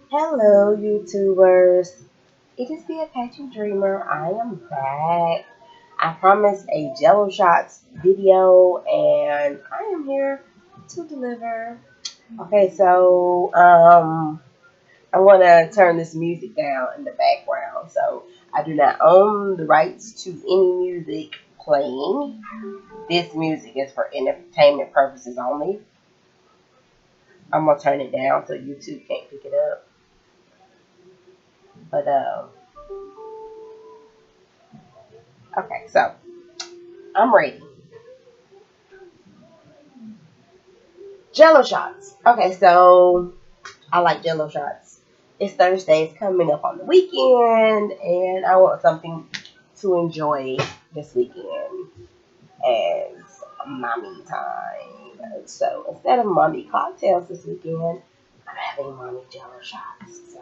Hello, YouTubers. It is the Apache Dreamer. I am back. I promised a Jell-O Shots video, and I am here to deliver. Okay, so I want to turn this music down in the background. So I do not own the rights to any music playing. This music is for entertainment purposes only. I'm gonna turn it down so YouTube can't pick it up. But okay, so I'm ready. Jell-O shots. Okay, so I like Jell-O shots. It's Thursday. It's coming up on the weekend, and I want something to enjoy this weekend as mommy time. So instead of mommy cocktails this weekend, I'm having mommy Jell-O shots. So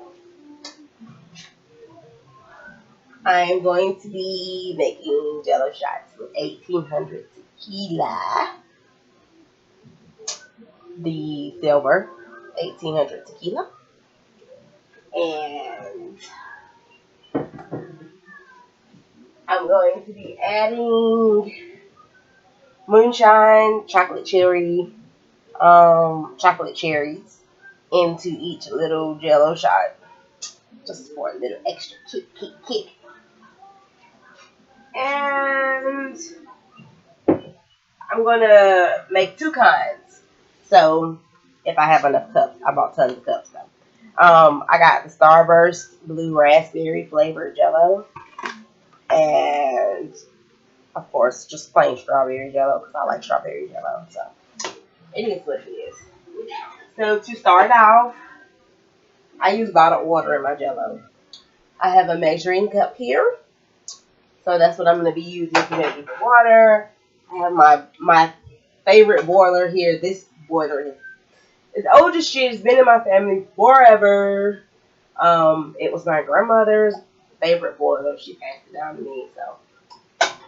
I am going to be making Jell-O shots with 1800 tequila, the silver 1800 tequila, and I'm going to be adding moonshine, chocolate cherries into each little Jell-O shot, just for a little extra kick. And I'm gonna make two kinds. So if I have enough cups, I bought tons of cups though. I got the Starburst blue raspberry flavored Jell-O, and of course just plain strawberry Jell-O because I like strawberry Jell-O. So it is what it is. So to start off, I use bottled water in my Jell-O. I have a measuring cup here, so that's what I'm going to be using to measure the water. I have my favorite boiler here. This boiler is old as shit. It's been in my family forever. It was my grandmother's favorite boiler. She passed it down to me, so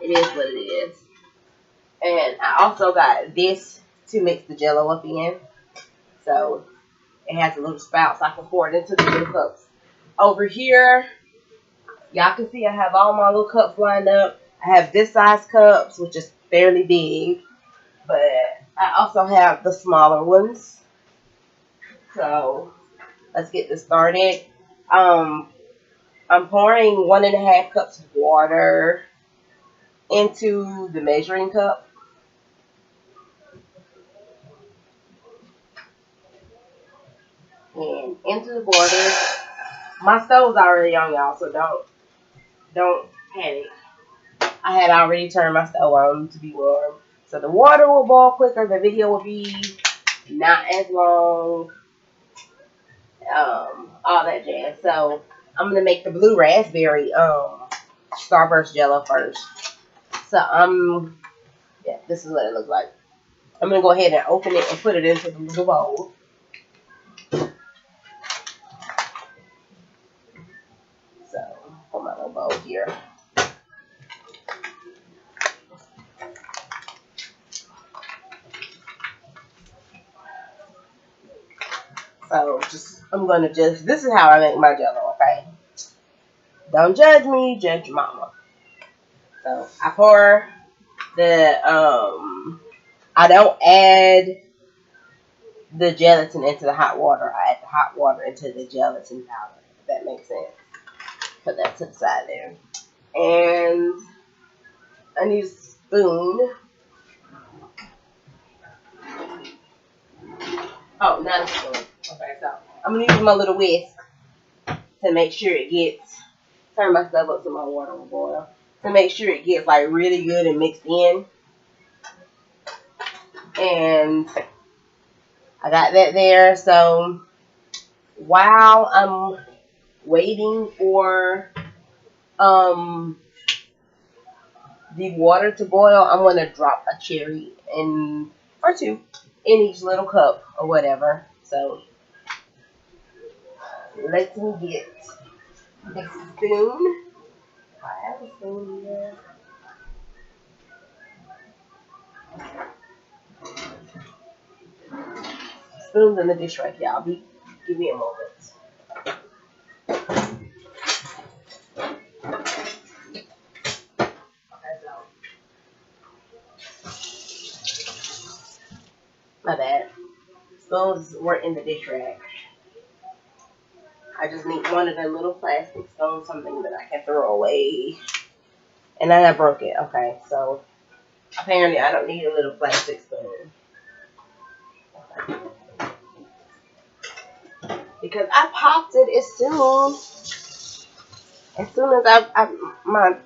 it is what it is. And I also got this to mix the Jell-O up in. So it has a little spout so I can pour it into the little cups. Over here, y'all can see I have all my little cups lined up. I have this size cups, which is fairly big, but I also have the smaller ones. So let's get this started. Um, I'm pouring 1.5 cups of water into the measuring cup. And into the water. My stove's already on, y'all, so don't panic. I had already turned my stove on to be warm. So the water will boil quicker. The video will be not as long. All that jazz. So I'm gonna make the blue raspberry Starburst Jell-O first. So yeah, this is what it looks like. I'm gonna go ahead and open it and put it into the little bowl. So put my little bowl here. So this is how I make my Jell-O, okay? Don't judge me, judge your mama. So I pour I don't add the gelatin into the hot water. I add the hot water into the gelatin powder, if that makes sense. Put that to the side there. And I need a spoon. Oh, not a spoon. Okay, so I'm going to use my little whisk to make sure it gets, turn my stuff up so my water will boil, to make sure it gets like really good and mixed in. And I got that there. So while I'm waiting for the water to boil, I'm going to drop a cherry or two in each little cup or whatever. So let me get a spoon. I have a spoon here. Spoon's in the dish right here. Give me a moment. My bad. Spoons weren't in the dish rack. I just need one of the little plastic spoons, something that I can throw away. And then I broke it. Okay, so apparently I don't need a little plastic spoon. Because I popped it as soon as my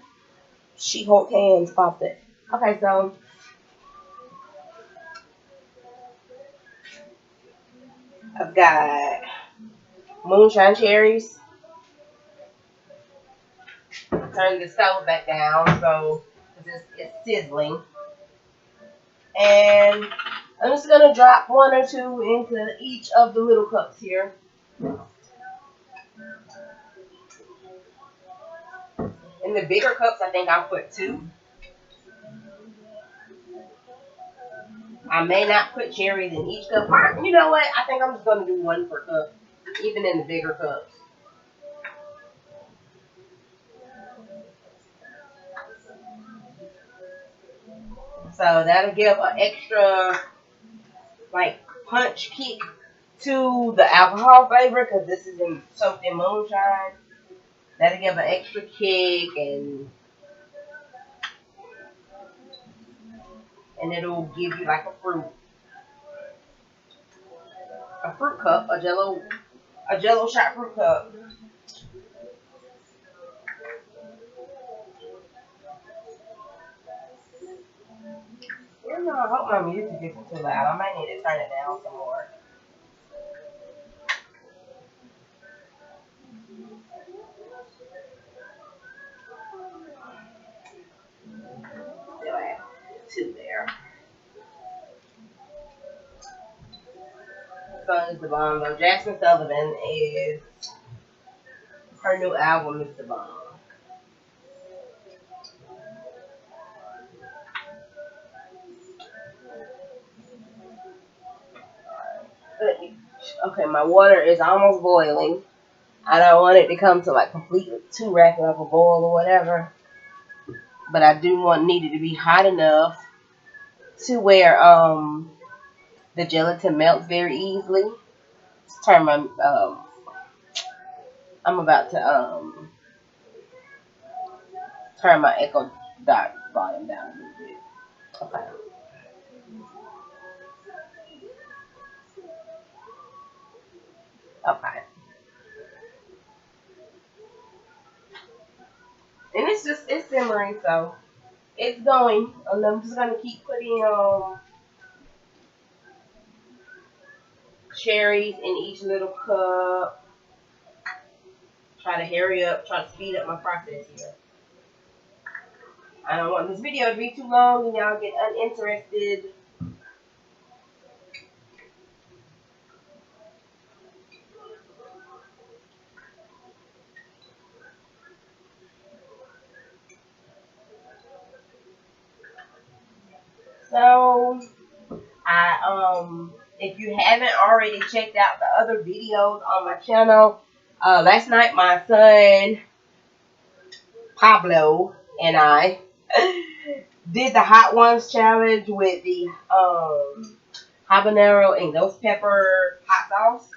She-Hulk hands popped it. Okay, so I've got moonshine cherries. Turn the stove back down so it's sizzling. And I'm just gonna drop one or two into each of the little cups here. In the bigger cups, I think I'll put two. I may not put cherries in each cup. You know what? I think I'm just gonna do one per cup, even in the bigger cups. So that'll give an extra like punch kick to the alcohol flavor because this is soaked in moonshine. That'll give an extra kick and it'll give you like a fruit cup, a Jell-O shot fruit cup. You know, I hope my music isn't too loud. I might need to turn it down some more. Still have two there. Song is the bomb though. Jasmine Sullivan is her new album is the bomb. Okay, my water is almost boiling. I don't want it to come to like completely too rapid of a boil or whatever. But I do need it to be hot enough to where the gelatin melts very easily. Let's turn my I'm about to turn my echo dot volume down a little bit. Okay. Okay. And it's simmering, so it's going. And I'm just gonna keep putting cherries in each little cup. Try to hurry up, try to speed up my process here. I don't want this video to be too long and y'all get uninterested. So if you haven't already checked out the other videos on my channel, last night my son Pablo and I did the Hot Ones challenge with the habanero and ghost pepper hot sauce.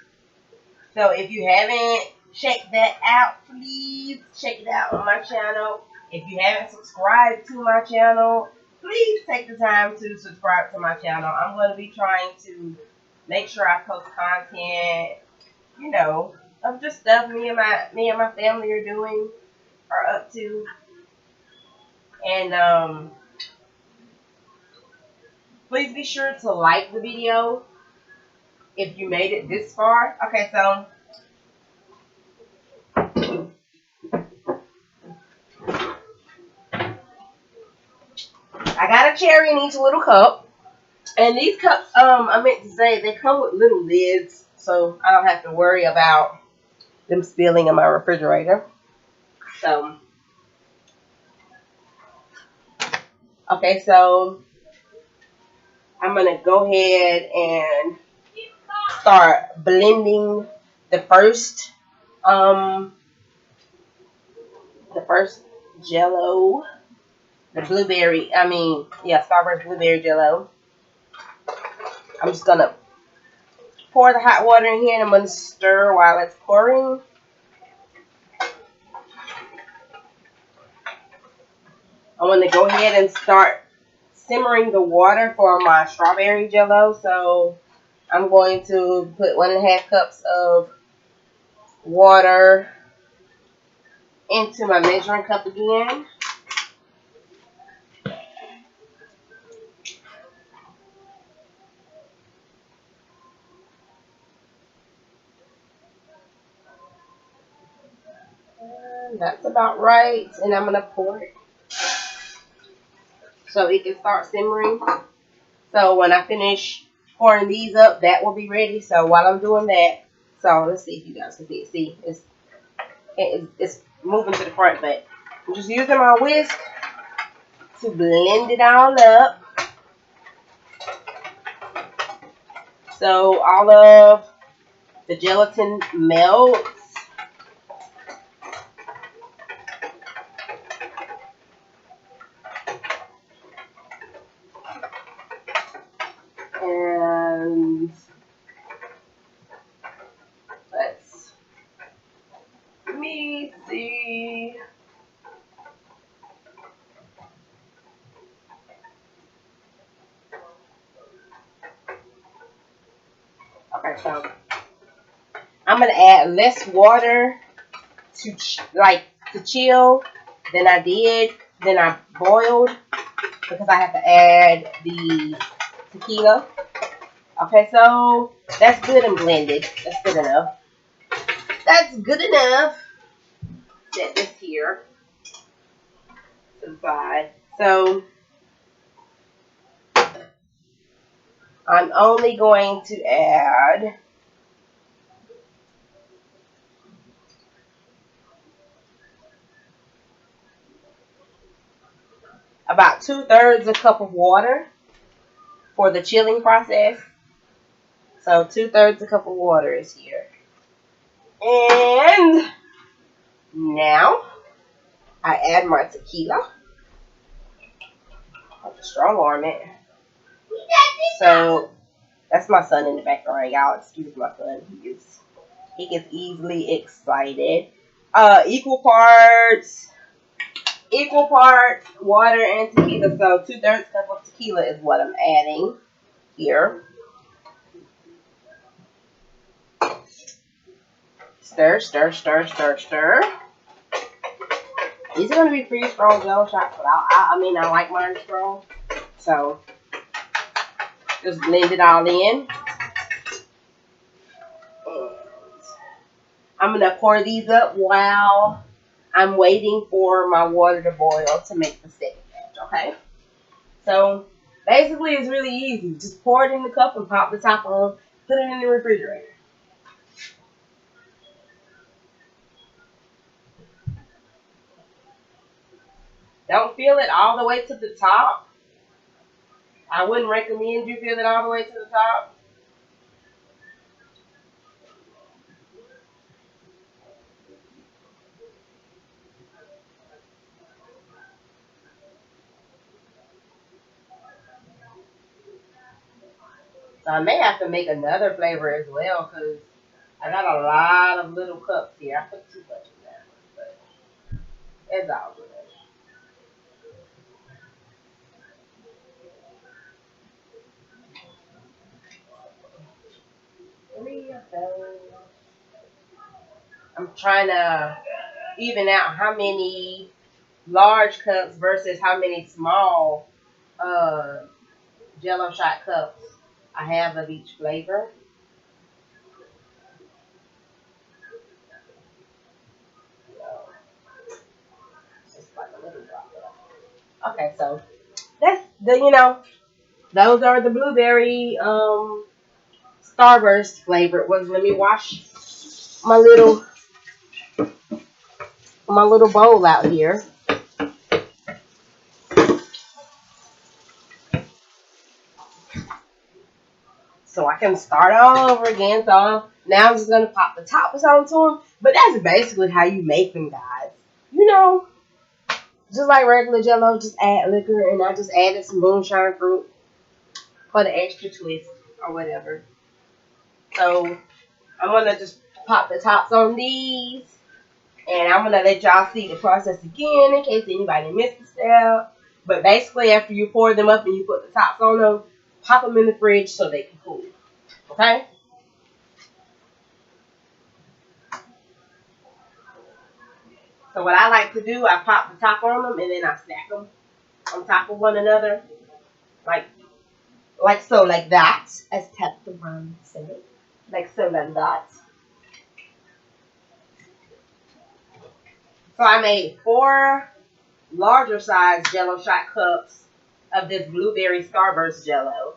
So if you haven't checked that out, please check it out on my channel. If you haven't subscribed to my channel, please take the time to subscribe to my channel. I'm going to be trying to make sure I post content, you know, of just stuff me and my family are up to. And please be sure to like the video if you made it this far. Okay, so I got a cherry in each little cup. And these cups, I meant to say, they come with little lids, so I don't have to worry about them spilling in my refrigerator. So, okay, so I'm going to go ahead and start blending the first the first Jell-O, the blueberry, Starburst blueberry Jell-O. I'm just going to pour the hot water in here and I'm going to stir while it's pouring. I want to go ahead and start simmering the water for my strawberry Jell-O. So I'm going to put 1.5 cups of water into my measuring cup again. And that's about right. And I'm going to pour it so it can start simmering. So when I finish pouring these up, that will be ready. So while I'm doing that, so let's see if you guys can see it. See, it's moving to the front, but I'm just using my whisk to blend it all up. So all of the gelatin melts. And let me see. Okay, so I'm gonna add less water to chill than I boiled, because I have to add the tequila. Okay, so that's good and blended. That's good enough. That's good enough. Set this here to the side. So I'm only going to add about 2/3 a cup of water for the chilling process. So 2/3 a cup of water is here. And now I add my tequila. I have to strong arm it. So that's my son in the background, y'all. Excuse my son. He gets easily excited. Equal parts water and tequila. So 2/3 cup of tequila is what I'm adding here. Stir, stir, stir, stir, stir. These are going to be pretty strong Jell-O shots, but I like mine strong. So just blend it all in. And I'm going to pour these up while I'm waiting for my water to boil to make the second batch, okay? So basically it's really easy. Just pour it in the cup and pop the top on. Put it in the refrigerator. Don't fill it all the way to the top. I wouldn't recommend you fill it all the way to the top. So I may have to make another flavor as well, because I got a lot of little cups here. I put too much in that one, but it's all good. I'm trying to even out how many large cups versus how many small Jell-O shot cups I have of each flavor. Just like a little drop. Okay, so that's those are the blueberry Starburst flavored ones. Let me wash my little bowl out here. So I can start all over again. So now I'm just going to pop the toppers onto them. But that's basically how you make them, guys. you know, just like regular Jell-O, just add liquor, and I just added some moonshine fruit for the extra twist or whatever. So I'm gonna just pop the tops on these, and I'm gonna let y'all see the process again in case anybody missed the step. But basically, after you pour them up and you put the tops on them, pop them in the fridge so they can cool. Okay? So what I like to do, I pop the top on them and then I stack them on top of one another, like so, like that, as Tap the Run said, like so, like that. So I made 4 larger size Jell-O shot cups of this blueberry Starburst Jell-O.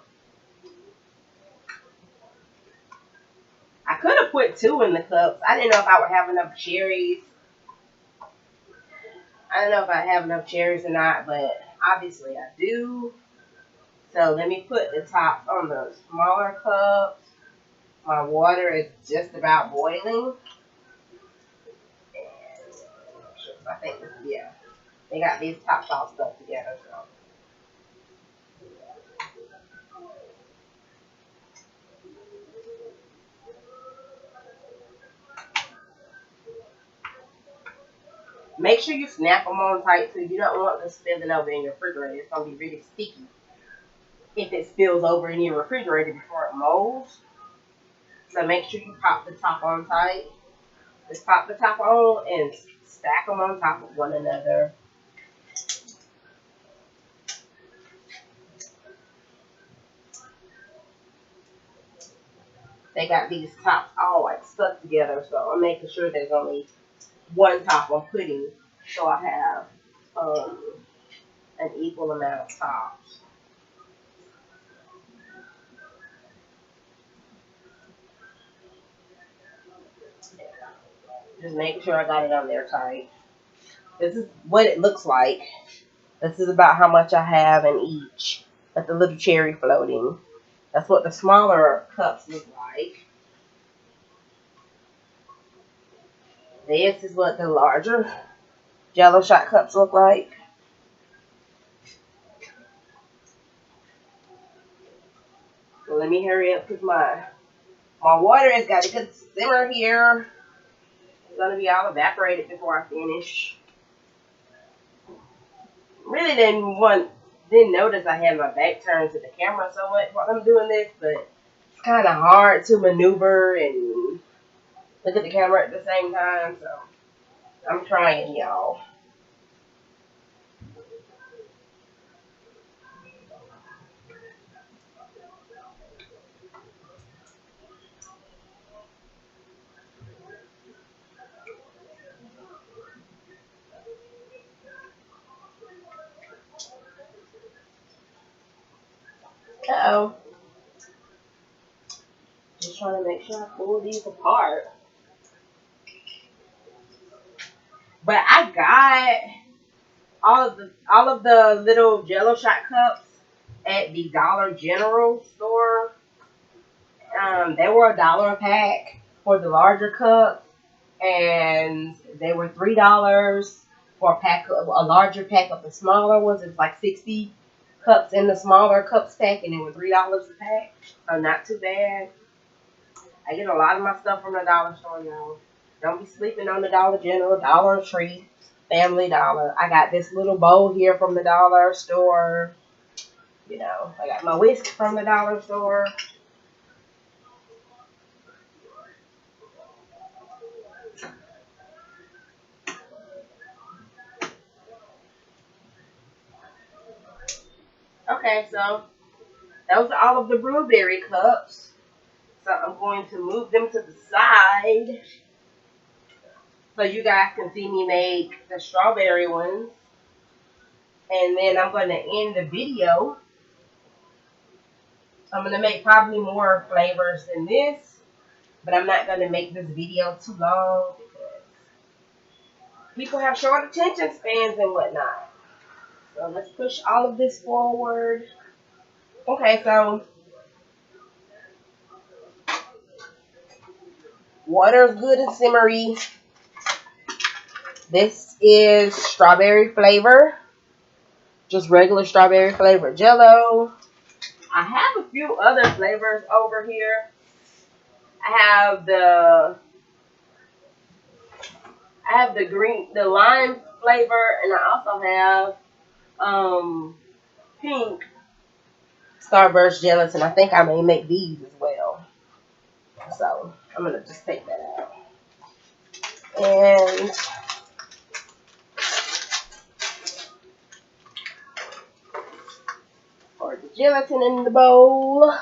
I could have put 2 in the cups. I didn't know if I would have enough cherries. I don't know if I have enough cherries or not, but obviously I do. So let me put the top on the smaller cups. My water is just about boiling. And I think this, yeah, they got these tops all stuck together. So make sure you snap them on tight too. You don't want this spilling over in your refrigerator. It's going to be really sticky if it spills over in your refrigerator before it molds. So make sure you pop the top on tight. Just pop the top on and stack them on top of one another. They got these tops all like stuck together, so I'm making sure there's only one top I'm putting, so I have an equal amount of tops. Just making sure I got it on there tight. This is what it looks like. This is about how much I have in each. But the little cherry floating. That's what the smaller cups look like. This is what the larger Jell-O shot cups look like. So let me hurry up because my water has got a good simmer here. It's going to be all evaporated before I finish. Really didn't notice I had my back turned to the camera so much while I'm doing this, but it's kind of hard to maneuver and look at the camera at the same time, so I'm trying, y'all. Uh-oh. Just trying to make sure I pull these apart. But I got all of the little Jell-O shot cups at the Dollar General store. They were $1 a pack for the larger cups, and they were $3 for a larger pack of the smaller ones. It's like 60 cups in the smaller cups pack, and they were $3 a pack. So not too bad. I get a lot of my stuff from the dollar store, y'all. Don't be sleeping on the Dollar General, Dollar Tree, Family Dollar. I got this little bowl here from the dollar store. You know, I got my whisk from the dollar store. Okay, so those are all of the blueberry cups. So I'm going to move them to the side so you guys can see me make the strawberry ones. And then I'm going to end the video. I'm going to make probably more flavors than this, but I'm not going to make this video too long because people have short attention spans and whatnot. So let's push all of this forward. Okay, so water is good and simmery. This is strawberry flavor. Just regular strawberry flavor Jell-O. I have a few other flavors over here. I have the lime flavor, and I also have pink Starburst gelatin. I think I may make these as well. So I'm gonna just take that out. And pour the gelatin in the bowl.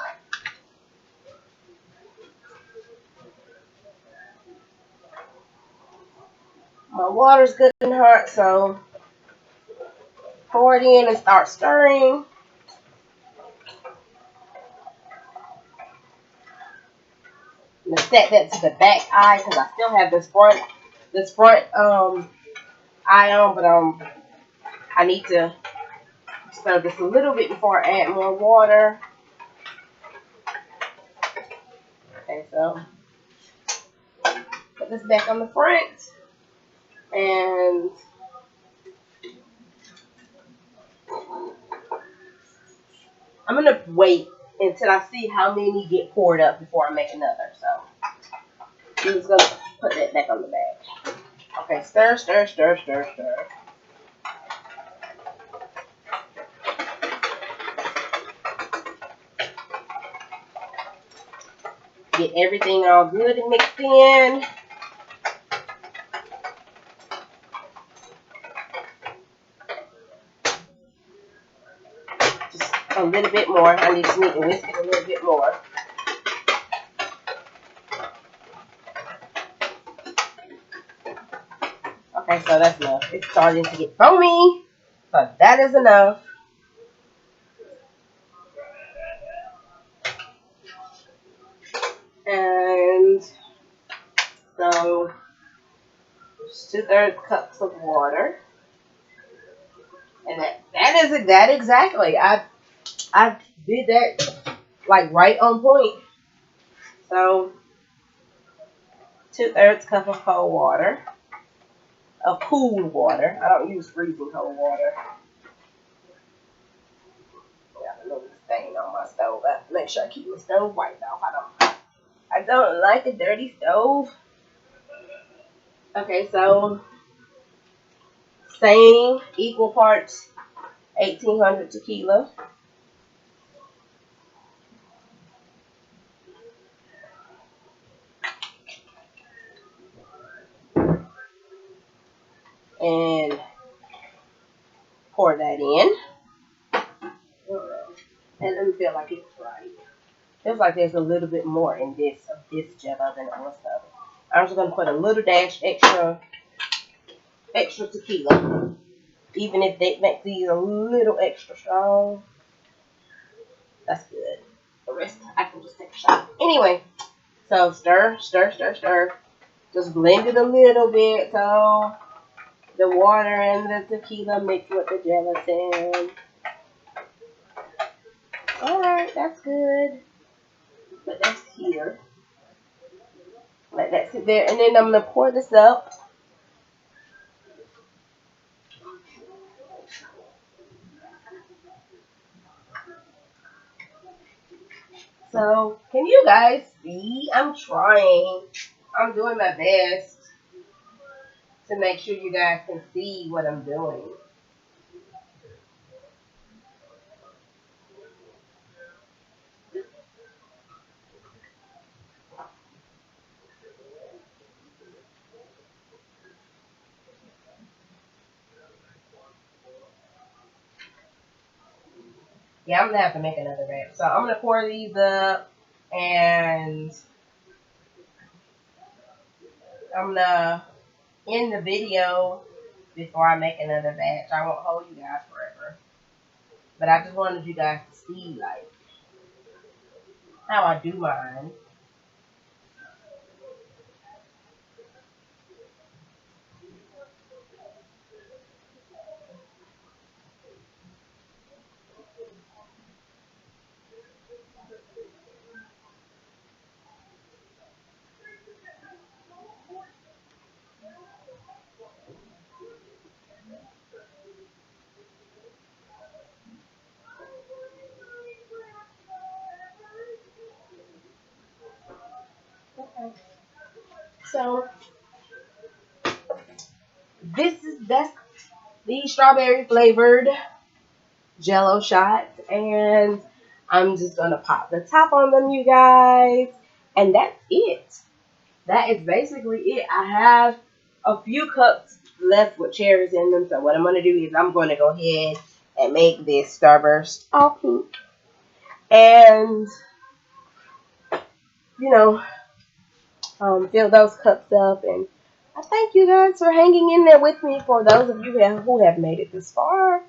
My water's good and hot, so pour it in and start stirring. I'm gonna set that to the back eye because I still have this front eye on, but I need to stir this a little bit before I add more water. Okay, so put this back on the front, and I'm gonna wait until I see how many get poured up before I make another. So I'm just gonna put that back on the bag. Okay, stir, stir, stir, stir, stir. Get everything all good and mixed in. Just a little bit more. I need to whisk it a little bit more. Okay, so that's enough. It's starting to get foamy. So that is enough. And so just 2/3 cups of water. And that exactly. I did that like right on point. So 2/3 cup of cold water. Of cool water. I don't use freezing cold water. Got a little stain on my stove. I have to make sure I keep my stove wiped off. I don't like a dirty stove. Okay, so same equal parts 1800 tequila. And pour that in. And let me feel like it's right. Feels like there's a little bit more in this of this Jell-O than the rest of it. I'm just gonna put a little dash extra tequila. Even if they make these a little extra strong. That's good. The rest I can just take a shot. Anyway, so stir, stir, stir, stir. Just blend it a little bit so the water and the tequila mix with the gelatin. Alright, that's good. But that's here. Let that sit there. And then I'm going to pour this up. So, can you guys see? I'm trying. I'm doing my best to make sure you guys can see what I'm doing. Yeah, I'm going to have to make another batch. So, I'm going to pour these up. And I'm going to end the video before I make another batch. I won't hold you guys forever. But I just wanted you guys to see, like, how I do mine. So that's the strawberry flavored Jell-O shots, and I'm just gonna pop the top on them, you guys, and that's it. That is basically it. I have a few cups left with cherries in them, so what I'm gonna do is I'm gonna go ahead and make this Starburst all pink, and you know, fill those cups up. And I thank you guys for hanging in there with me. For those of you who have made it this far,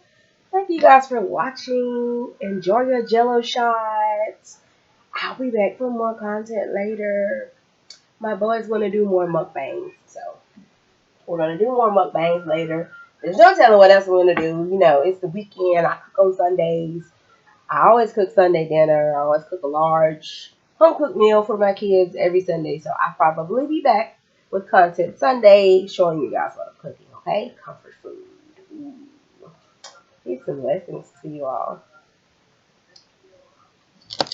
thank you guys for watching. Enjoy your Jell-O shots. I'll be back for more content later. My boys want to do more mukbangs, so we're gonna do more mukbangs later. There's no telling what else we're gonna do. You know, it's the weekend. I cook on Sundays. I always cook Sunday dinner. I always cook a large home cooked meal for my kids every Sunday. So I'll probably be back with content Sunday showing you guys what I'm cooking, okay? Comfort food. Ooh. Peace and blessings to you all.